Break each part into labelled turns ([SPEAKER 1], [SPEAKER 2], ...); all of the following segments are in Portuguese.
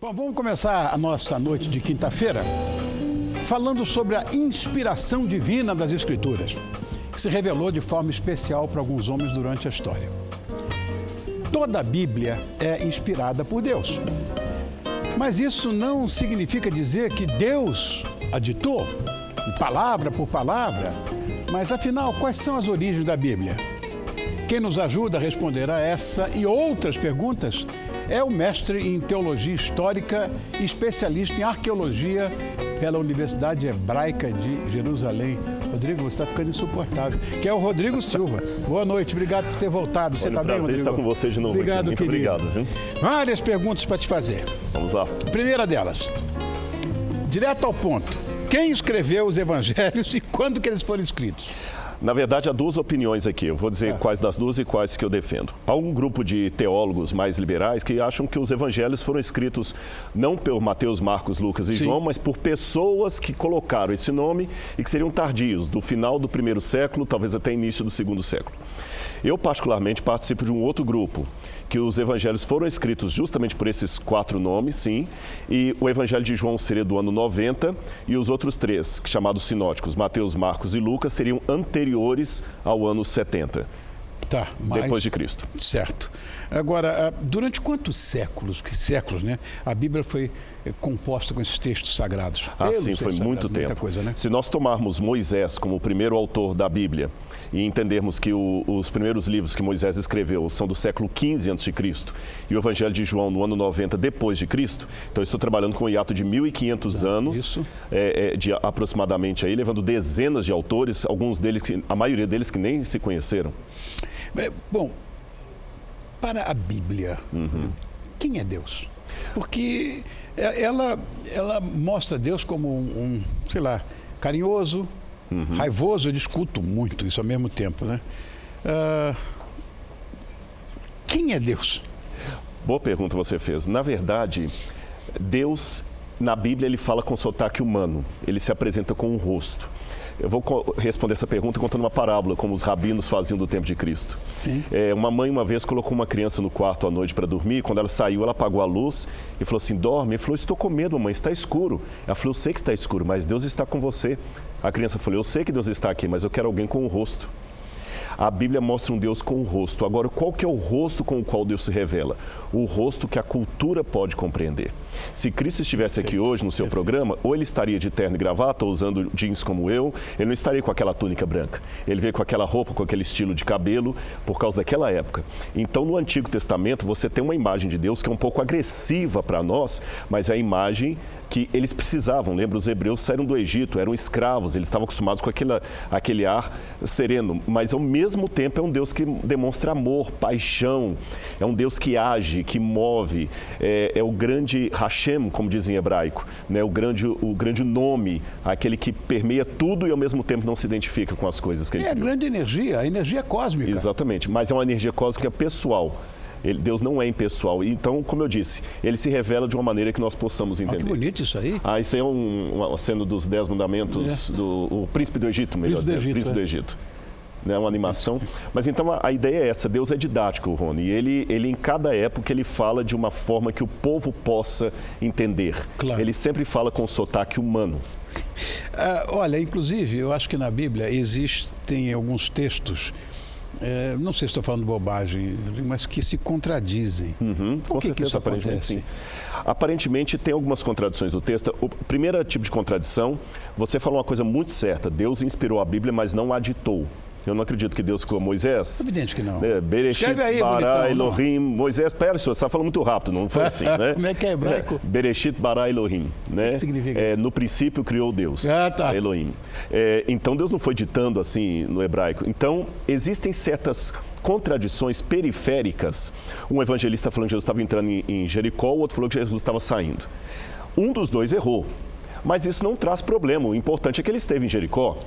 [SPEAKER 1] Bom, vamos começar a nossa noite de quinta-feira falando sobre a inspiração divina das Escrituras, que se revelou de forma especial para alguns homens durante a história. Toda a Bíblia é inspirada por Deus, mas isso não significa dizer que Deus a ditou, palavra por palavra, mas afinal, quais são as origens da Bíblia? Quem nos ajuda a responder a essa e outras perguntas é o mestre em Teologia Histórica e especialista em Arqueologia pela Universidade Hebraica de Jerusalém. Rodrigo, você está ficando insuportável. Que é o Rodrigo Silva. Boa noite, obrigado por ter voltado. Você está bem, Rodrigo?
[SPEAKER 2] Estar com você de novo.
[SPEAKER 1] Obrigado,
[SPEAKER 2] muito
[SPEAKER 1] querido.
[SPEAKER 2] Obrigado. Viu?
[SPEAKER 1] Várias perguntas para te fazer.
[SPEAKER 2] Vamos lá.
[SPEAKER 1] Primeira delas, direto ao ponto. Quem escreveu os evangelhos e quando que eles foram escritos?
[SPEAKER 2] Na verdade, há duas opiniões aqui. Eu vou dizer quais das duas e quais que eu defendo. Há um grupo de teólogos mais liberais que acham que os evangelhos foram escritos não por Mateus, Marcos, Lucas e João, mas por pessoas que colocaram esse nome e que seriam tardios, do final do primeiro século, talvez até início do segundo século. Eu, particularmente, participo de um outro grupo, que os evangelhos foram escritos justamente por esses 4 nomes, sim, e o evangelho de João seria do ano 90 e os outros 3, chamados sinóticos, Mateus, Marcos e Lucas, seriam anteriores ao ano 70, depois de Cristo.
[SPEAKER 1] Certo. Agora, durante quantos séculos, né, a Bíblia foi composta com esses textos sagrados?
[SPEAKER 2] Sim, foi muito tempo.
[SPEAKER 1] Muita coisa, né?
[SPEAKER 2] Se nós tomarmos Moisés como o primeiro autor da Bíblia e entendermos que os primeiros livros que Moisés escreveu são do século XV a.C. e o Evangelho de João no ano 90 depois de Cristo, então eu estou trabalhando com um hiato de 1.500 anos, de aproximadamente aí, levando dezenas de autores, alguns deles, a maioria deles que nem se conheceram.
[SPEAKER 1] Bom, para a Bíblia, quem é Deus? Porque ela mostra Deus como sei lá, carinhoso, raivoso. Eu discuto muito isso ao mesmo tempo, né? Quem é Deus?
[SPEAKER 2] Boa pergunta você fez. Na verdade, Deus, na Bíblia, ele fala com sotaque humano. Ele se apresenta com um rosto. Eu vou responder essa pergunta contando uma parábola, como os rabinos faziam do tempo de Cristo. Uma mãe, uma vez, colocou uma criança no quarto à noite para dormir. Quando ela saiu, ela apagou a luz e falou assim, dorme. Ele falou, estou com medo, mamãe, está escuro. Ela falou, eu sei que está escuro, mas Deus está com você. A criança falou, eu sei que Deus está aqui, mas eu quero alguém com um rosto. A Bíblia mostra um Deus com um rosto. Agora, qual que é o rosto com o qual Deus se revela? O rosto que a cultura pode compreender. Se Cristo estivesse aqui hoje no seu programa, ou ele estaria de terno e gravata, ou usando jeans como eu, ele não estaria com aquela túnica branca. Ele veio com aquela roupa, com aquele estilo de cabelo, por causa daquela época. Então, no Antigo Testamento, você tem uma imagem de Deus que é um pouco agressiva para nós, mas é a imagem que eles precisavam. Lembra, os hebreus saíram do Egito, eram escravos, eles estavam acostumados com aquele ar sereno, mas ao mesmo tempo é um Deus que demonstra amor, paixão, é um Deus que age, que move, é o grande Hashem, como dizem em hebraico, né? o grande nome, aquele que permeia tudo e ao mesmo tempo não se identifica com as coisas que ele criou.
[SPEAKER 1] É a grande energia, a energia cósmica.
[SPEAKER 2] Exatamente, mas é uma energia cósmica pessoal. Deus não é impessoal. Então, como eu disse, ele se revela de uma maneira que nós possamos entender.
[SPEAKER 1] Que bonito isso aí.
[SPEAKER 2] Isso aí é uma cena dos 10 mandamentos do Príncipe do Egito, melhor dizendo. Príncipe do Egito. É uma animação. Mas então a ideia é essa, Deus é didático, Rony. E ele em cada época ele fala de uma forma que o povo possa entender.
[SPEAKER 1] Claro.
[SPEAKER 2] Ele sempre fala com sotaque humano.
[SPEAKER 1] Olha, inclusive, eu acho que na Bíblia existem alguns textos, não sei se estou falando bobagem, mas que se contradizem.
[SPEAKER 2] Com certeza, aparentemente sim. Aparentemente tem algumas contradições do texto. O primeiro tipo de contradição, você falou uma coisa muito certa, Deus inspirou a Bíblia, mas não a ditou. Eu não acredito que Deus criou Moisés.
[SPEAKER 1] Evidente que não.
[SPEAKER 2] Bereshit bara Elohim. Moisés, pera, senhor, você está falando muito rápido, não foi assim, né?
[SPEAKER 1] Como é que é hebraico?
[SPEAKER 2] Bereshit bara Elohim. Né?
[SPEAKER 1] O que significa isso?
[SPEAKER 2] No princípio criou Deus, Elohim. Então Deus não foi ditando assim no hebraico. Então existem certas contradições periféricas. Um evangelista falando que Jesus estava entrando em Jericó, o outro falou que Jesus estava saindo. Um dos dois errou. Mas isso não traz problema, o importante é que ele esteve em Jericó.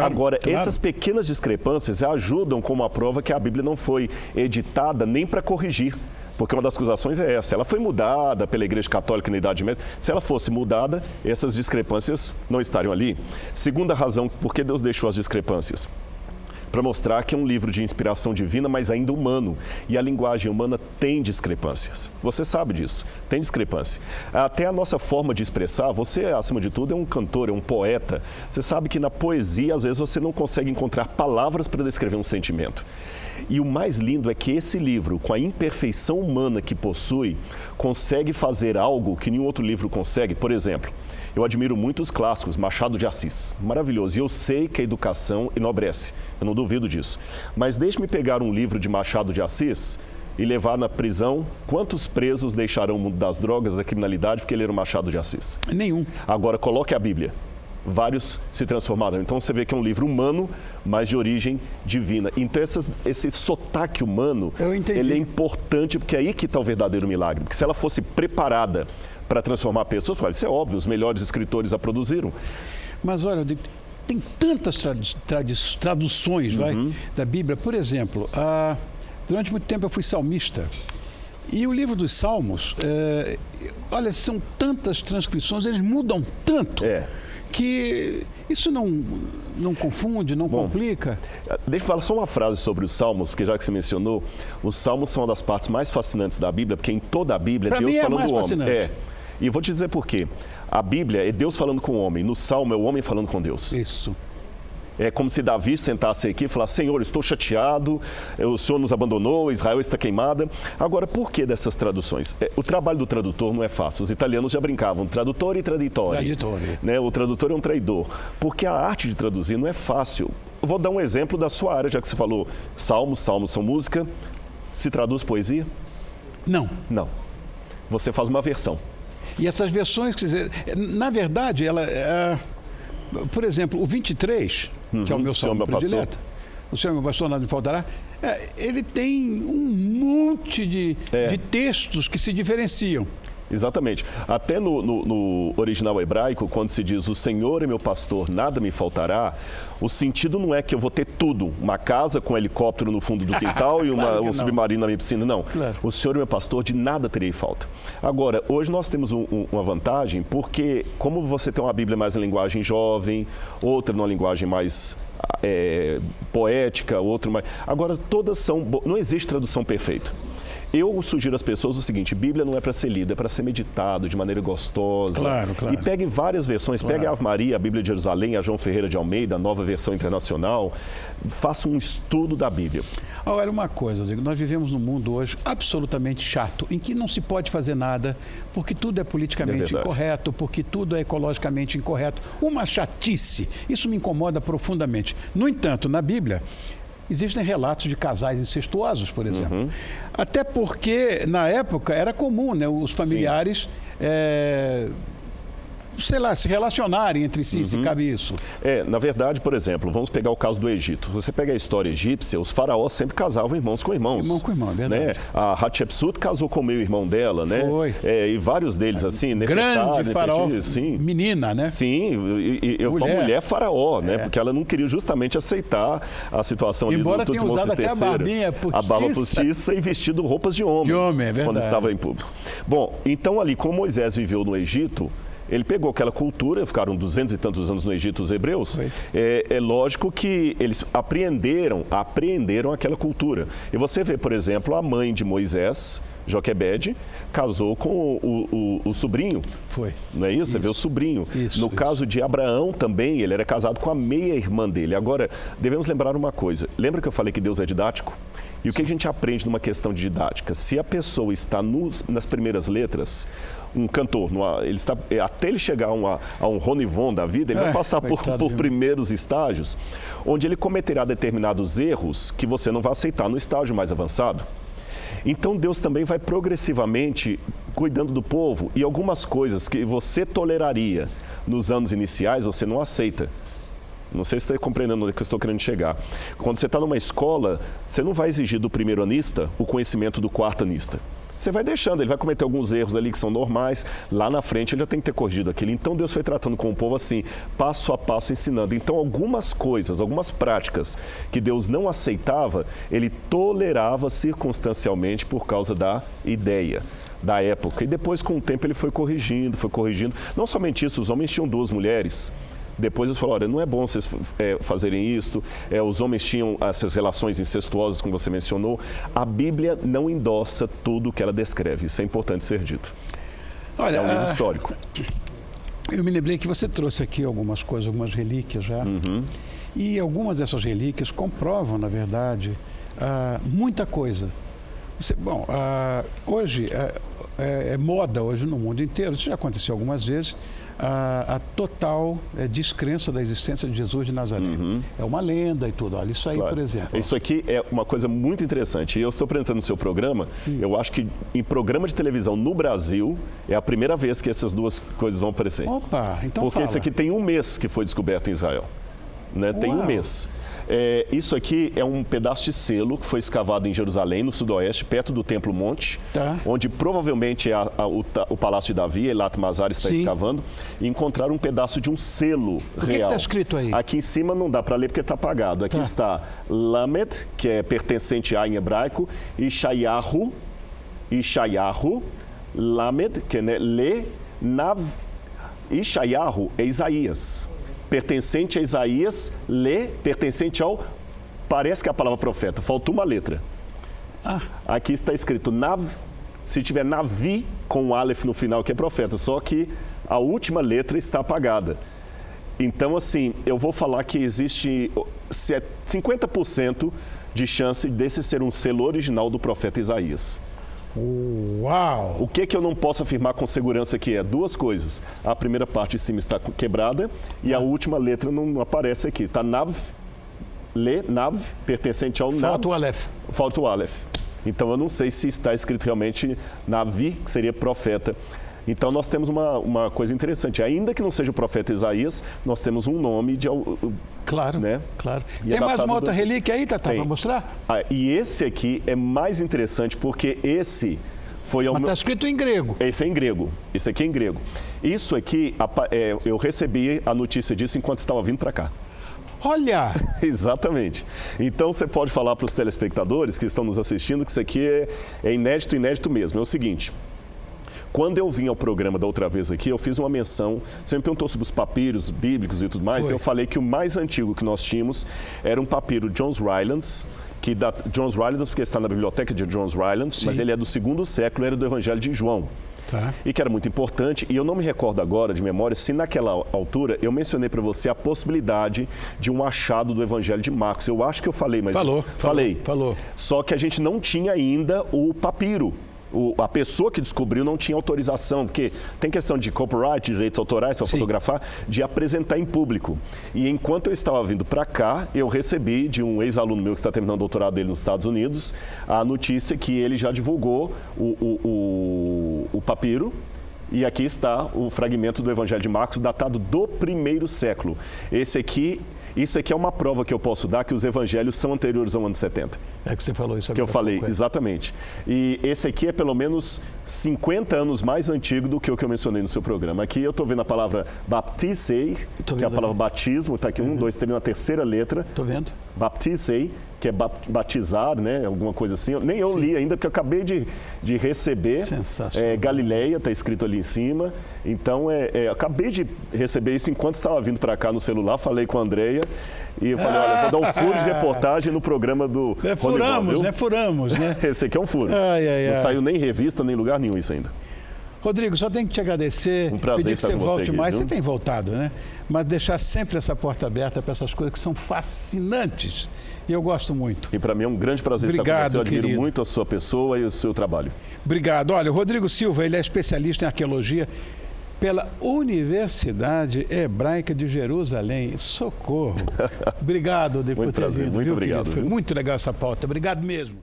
[SPEAKER 2] Agora, essas pequenas discrepâncias ajudam como a prova que a Bíblia não foi editada nem para corrigir. Porque uma das acusações é essa, ela foi mudada pela Igreja Católica na Idade Média. Se ela fosse mudada, essas discrepâncias não estariam ali. Segunda razão, por que Deus deixou as discrepâncias? para mostrar que é um livro de inspiração divina, mas ainda humano. E a linguagem humana tem discrepâncias. Você sabe disso, tem discrepância. Até a nossa forma de expressar, você, acima de tudo, é um cantor, é um poeta. Você sabe que na poesia, às vezes, você não consegue encontrar palavras para descrever um sentimento. E o mais lindo é que esse livro, com a imperfeição humana que possui, consegue fazer algo que nenhum outro livro consegue. Por exemplo, eu admiro muito os clássicos, Machado de Assis, maravilhoso. E eu sei que a educação enobrece, eu não duvido disso. Mas deixe-me pegar um livro de Machado de Assis e levar na prisão. Quantos presos deixarão o mundo das drogas, da criminalidade, porque leram Machado de Assis?
[SPEAKER 1] Nenhum.
[SPEAKER 2] Agora, coloque a Bíblia. Vários se transformaram. Então você vê que é um livro humano, mas de origem divina. Então esse sotaque humano, ele é importante, porque é aí que está o verdadeiro milagre. Porque se ela fosse preparada para transformar pessoas, isso é óbvio, os melhores escritores a produziram.
[SPEAKER 1] Mas olha, tem tantas traduções da Bíblia. Por exemplo, durante muito tempo eu fui salmista. E o livro dos Salmos, olha, são tantas transcrições, eles mudam tanto. Que isso não confunde, não complica?
[SPEAKER 2] Deixa eu falar só uma frase sobre os Salmos, porque já que você mencionou, os Salmos são uma das partes mais fascinantes da Bíblia, porque em toda a Bíblia é Deus falando do homem. E vou te dizer por quê. A Bíblia é Deus falando com o homem, no Salmo é o homem falando com Deus.
[SPEAKER 1] Isso.
[SPEAKER 2] É como se Davi sentasse aqui e falasse: Senhor, estou chateado, o Senhor nos abandonou, Israel está queimada. Agora, por que dessas traduções? O trabalho do tradutor não é fácil. Os italianos já brincavam, tradutor e traditore. Né? O tradutor é um traidor. Porque a arte de traduzir não é fácil. Eu vou dar um exemplo da sua área, já que você falou salmos são música. Se traduz poesia?
[SPEAKER 1] Não.
[SPEAKER 2] Não. Você faz uma versão.
[SPEAKER 1] E essas versões, quer dizer, na verdade, por exemplo, o 23, que é o meu salmo predileto, o Senhor é meu pastor, nada me faltará, ele tem um monte de textos que se diferenciam.
[SPEAKER 2] Exatamente. Até no original hebraico, quando se diz o Senhor é meu pastor, nada me faltará, o sentido não é que eu vou ter tudo, uma casa com um helicóptero no fundo do quintal e um submarino na minha piscina, não.
[SPEAKER 1] Claro.
[SPEAKER 2] O Senhor é meu pastor, de nada terei falta. Agora, hoje nós temos uma vantagem, porque como você tem uma Bíblia mais em linguagem jovem, outra numa linguagem mais poética, outra mais... Agora, todas são... Não existe tradução perfeita. Eu sugiro às pessoas o seguinte: Bíblia não é para ser lida, é para ser meditado de maneira gostosa.
[SPEAKER 1] Claro.
[SPEAKER 2] E pegue várias versões. Pegue a Ave Maria, a Bíblia de Jerusalém, a João Ferreira de Almeida, a nova versão internacional. Faça um estudo da Bíblia.
[SPEAKER 1] Agora, uma coisa, Rodrigo, nós vivemos num mundo hoje absolutamente chato, em que não se pode fazer nada, porque tudo é politicamente incorreto, porque tudo é ecologicamente incorreto. Uma chatice. Isso me incomoda profundamente. No entanto, na Bíblia, existem relatos de casais incestuosos, por exemplo. Até porque, na época, era comum, né, os familiares, se relacionarem entre si, se cabe isso.
[SPEAKER 2] Na verdade, por exemplo, vamos pegar o caso do Egito. Você pega a história egípcia, os faraós sempre casavam irmãos com irmãos.
[SPEAKER 1] Irmão com irmão, é verdade.
[SPEAKER 2] Né? A Hatshepsut casou com o meio-irmão dela, né?
[SPEAKER 1] Foi.
[SPEAKER 2] E vários deles, assim...
[SPEAKER 1] Grande faraó, menina, né?
[SPEAKER 2] Sim, uma mulher faraó, né? Porque ela não queria justamente aceitar a situação ali do Tutmosis III.
[SPEAKER 1] Embora tenha usado até a barbinha postiça.
[SPEAKER 2] A barba postiça e vestido roupas de homem.
[SPEAKER 1] De homem, é verdade.
[SPEAKER 2] Quando estava em público. Bom, então ali, como Moisés viveu no Egito... Ele pegou aquela cultura, ficaram 200 e tantos anos no Egito os hebreus, é lógico que eles apreenderam aquela cultura. E você vê, por exemplo, a mãe de Moisés, Joquebede, casou com o sobrinho.
[SPEAKER 1] Foi.
[SPEAKER 2] Não é isso? Você vê o sobrinho. No caso de Abraão também, ele era casado com a meia-irmã dele. Agora, devemos lembrar uma coisa. Lembra que eu falei que Deus é didático? E o que a gente aprende numa questão de didática? Se a pessoa está nas primeiras letras, um cantor, até ele chegar a um Rony Von da vida, ele vai passar por primeiros estágios, onde ele cometerá determinados erros que você não vai aceitar no estágio mais avançado. Então Deus também vai progressivamente cuidando do povo, e algumas coisas que você toleraria nos anos iniciais, você não aceita. Não sei se você está compreendendo onde que eu estou querendo chegar. Quando você está numa escola, você não vai exigir do primeiro anista o conhecimento do quarto anista. Você vai deixando, ele vai cometer alguns erros ali que são normais, lá na frente ele já tem que ter corrigido aquilo. Então Deus foi tratando com o povo assim, passo a passo ensinando. Então algumas coisas, algumas práticas que Deus não aceitava, ele tolerava circunstancialmente por causa da ideia da época. E depois, com o tempo, ele foi corrigindo. Não somente isso, os homens tinham 2 mulheres. Depois eles falaram, olha, não é bom vocês fazerem isto, os homens tinham essas relações incestuosas, como você mencionou. A Bíblia não endossa tudo o que ela descreve, isso é importante ser dito.
[SPEAKER 1] Olha,
[SPEAKER 2] é um livro histórico.
[SPEAKER 1] Eu me lembrei que você trouxe aqui algumas coisas, algumas relíquias já, e algumas dessas relíquias comprovam, na verdade, muita coisa. Hoje, é moda hoje no mundo inteiro, isso já aconteceu algumas vezes, a total descrença da existência de Jesus de Nazaré. É uma lenda e tudo. Olha, isso aí,
[SPEAKER 2] claro.
[SPEAKER 1] Por exemplo.
[SPEAKER 2] Isso aqui é uma coisa muito interessante. E eu estou apresentando no seu programa, eu acho que em programa de televisão no Brasil, é a primeira vez que essas duas coisas vão aparecer.
[SPEAKER 1] Opa, então
[SPEAKER 2] porque
[SPEAKER 1] fala.
[SPEAKER 2] Esse aqui tem um mês que foi descoberto em Israel. Né? Tem um mês. Isso aqui é um pedaço de selo que foi escavado em Jerusalém, no sudoeste, perto do Templo Monte, onde provavelmente é o Palácio de Davi, Elat Mazar está escavando, e encontraram um pedaço de um selo real.
[SPEAKER 1] O que está escrito aí?
[SPEAKER 2] Aqui em cima não dá para ler porque está apagado. Aqui está Lamed, que é pertencente a em hebraico, e Ishayahu, Lamed, que é Le, Nav, Ishayahu é Isaías. Pertencente a Isaías, pertencente ao... Parece que é a palavra profeta, faltou uma letra. Aqui está escrito Nav, se tiver Navi com Aleph no final, que é profeta, só que a última letra está apagada. Então, assim, eu vou falar que existe 50% de chance desse ser um selo original do profeta Isaías.
[SPEAKER 1] Uau!
[SPEAKER 2] O que eu não posso afirmar com segurança que é? Duas coisas. A primeira parte de cima está quebrada e a última letra não aparece aqui. Está Nav, pertencente ao Nav.
[SPEAKER 1] Falta o Aleph.
[SPEAKER 2] Falta o Aleph. Então eu não sei se está escrito realmente Navi, que seria profeta. Então nós temos uma coisa interessante. Ainda que não seja o profeta Isaías, nós temos um nome de...
[SPEAKER 1] Claro,
[SPEAKER 2] né?
[SPEAKER 1] Claro. Tem mais uma outra relíquia aí, Tatá, para mostrar?
[SPEAKER 2] E esse aqui é mais interessante porque esse foi...
[SPEAKER 1] Mas está escrito em grego.
[SPEAKER 2] Esse é em grego. Esse aqui é em grego. Isso aqui, eu recebi a notícia disso enquanto estava vindo para cá.
[SPEAKER 1] Olha!
[SPEAKER 2] Exatamente. Então você pode falar para os telespectadores que estão nos assistindo que isso aqui é inédito mesmo. É o seguinte... Quando eu vim ao programa da outra vez aqui, eu fiz uma menção, você me perguntou sobre os papiros bíblicos e tudo mais, eu falei que o mais antigo que nós tínhamos era um papiro Johns Rylands, Johns Rylands porque está na biblioteca de Johns Rylands, mas ele é do 2º século, era do Evangelho de João. E que era muito importante, e eu não me recordo agora de memória se naquela altura eu mencionei para você a possibilidade de um achado do Evangelho de Marcos. Eu acho que eu falei, mas... Falou. Só que a gente não tinha ainda o papiro. A pessoa que descobriu não tinha autorização, porque tem questão de copyright, direitos autorais para fotografar, de apresentar em público. E enquanto eu estava vindo para cá, eu recebi de um ex-aluno meu que está terminando o doutorado dele nos Estados Unidos, a notícia que ele já divulgou o papiro. E aqui está o fragmento do Evangelho de Marcos, datado do 1º século. Isso aqui é uma prova que eu posso dar que os evangelhos são anteriores ao ano 70.
[SPEAKER 1] É que você falou isso agora.
[SPEAKER 2] Que eu falei, exatamente. E esse aqui é pelo menos 50 anos mais antigo do que o que eu mencionei no seu programa. Aqui eu estou vendo a palavra baptisei, que é a palavra batismo, está aqui 1, 2, 3, na terceira letra.
[SPEAKER 1] Estou vendo.
[SPEAKER 2] Baptisei, que é batizar, né? Alguma coisa assim. Nem eu li ainda, porque eu acabei de receber.
[SPEAKER 1] Sensacional.
[SPEAKER 2] Galileia, está escrito ali em cima. Então, eu acabei de receber isso enquanto estava vindo para cá no celular, falei com a Andreia e eu falei, olha, vou dar um furo de reportagem no programa do
[SPEAKER 1] Furamos, né?
[SPEAKER 2] Esse aqui é um furo. Não saiu nem em revista, nem lugar nenhum isso ainda.
[SPEAKER 1] Rodrigo, só tenho que te agradecer,
[SPEAKER 2] um prazer
[SPEAKER 1] pedir que você volte
[SPEAKER 2] aqui,
[SPEAKER 1] mais,
[SPEAKER 2] viu?
[SPEAKER 1] Você tem voltado, né? Mas deixar sempre essa porta aberta para essas coisas que são fascinantes. E eu gosto muito.
[SPEAKER 2] E para mim é um grande prazer estar com você. Eu admiro muito a sua pessoa e o seu trabalho. Obrigado.
[SPEAKER 1] Olha, o Rodrigo Silva, ele é especialista em arqueologia pela Universidade Hebraica de Jerusalém. Socorro. Obrigado, Rodrigo, por ter vindo.
[SPEAKER 2] Muito obrigado.
[SPEAKER 1] Foi muito legal essa pauta. Obrigado mesmo.